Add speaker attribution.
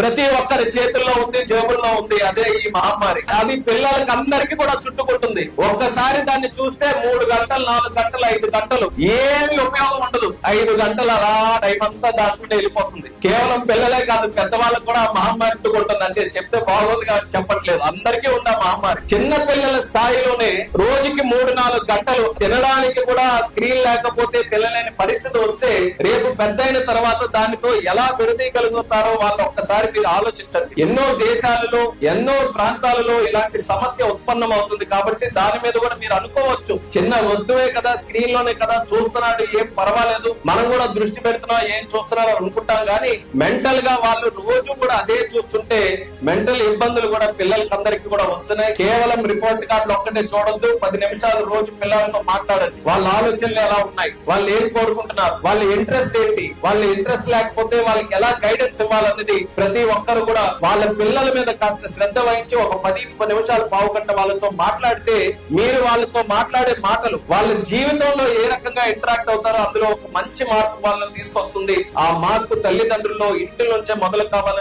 Speaker 1: ప్రతి ఒక్కరి చేతుల్లో ఉంది, జేబుల్లో ఉంది. అదే ఈ మహమ్మారి. అది పిల్లలకి అందరికీ కూడా చుట్టుకుంటుంది. ఒక్కసారి దాన్ని చూస్తే 3 గంటలు, 4 గంటలు, 5 గంటలు ఏమి ఉపయోగం ఉండదు. 5 గంటలు అలా టైం అంతా దాంట్లో వెళ్ళిపోతుంది. కేవలం పిల్లలే కాదు, పెద్దవాళ్ళకు కూడా మహమ్మారి చుట్టుకుంటుంది. అంటే చెప్తే బాగోదు కాబట్టి చెప్పట్లేదు, అందరికీ ఉంది ఆ మహమ్మారి. చిన్న పిల్లల స్థాయిలోనే రోజుకి 3-4 గంటలు తినడానికి కూడా స్క్రీన్ లేకపోతే తినలేని పరిస్థితి వస్తే రేపు పెద్దయిన తర్వాత దానితో ఎలా విడదీయగలుగుతారో వాళ్ళు ఒక్కసారి మీరు ఆలోచించండి. ఎన్నో దేశాలలో, ఎన్నో ప్రాంతాలలో ఇలాంటి సమస్య ఉత్పన్నం అవుతుంది. కాబట్టి దాని మీద కూడా మీరు అనుకోవచ్చు, చిన్న వస్తువే కదా, స్క్రీన్ లోనే కదా చూస్తున్నాడు, ఏం పర్వాలేదు, మనం కూడా దృష్టి పెడుతున్నాం, ఏం చూస్తున్నారో అనుకుంటాం. కానీ మెంటల్ గా వాళ్ళు రోజు కూడా అదే చూస్తుంటే మెంటల్ ఇబ్బందులు కూడా పిల్లలకందరికీ కూడా వస్తున్నాయి. కేవలం రిపోర్ట్ కార్డులు ఒక్కటే చూడొద్దు, 10 నిమిషాలు రోజు పిల్లలతో మాట్లాడండి. వాళ్ళ ఆలోచనలు ఎలా ఉన్నాయి, వాళ్ళు ఏం కోరుకుంటున్నారు, వాళ్ళ ఇంట్రెస్ట్ ఏంటి, వాళ్ళ ఇంట్రెస్ట్ లేకపోతే వాళ్ళకి ఎలా గైడెన్స్ ఇవ్వాలనేది ప్రతి ఒక్కరు కూడా వాళ్ళ పిల్లల మీద కాస్త శ్రద్ధ వహించి ఒక 10 నిమిషాలు, పావు గంట వాళ్ళతో మాట్లాడితే మీరు వాళ్ళతో మాట్లాడే మాటలు వాళ్ళ జీవితంలో ఏ రకంగా ఇంటరాక్ట్ అవుతారో అందులో ఒక మంచి మార్పు వాళ్ళని తీసుకొస్తుంది. ఆ మార్పు తల్లిదండ్రుల్లో ఇంటి నుంచే మొదలు కావాలి.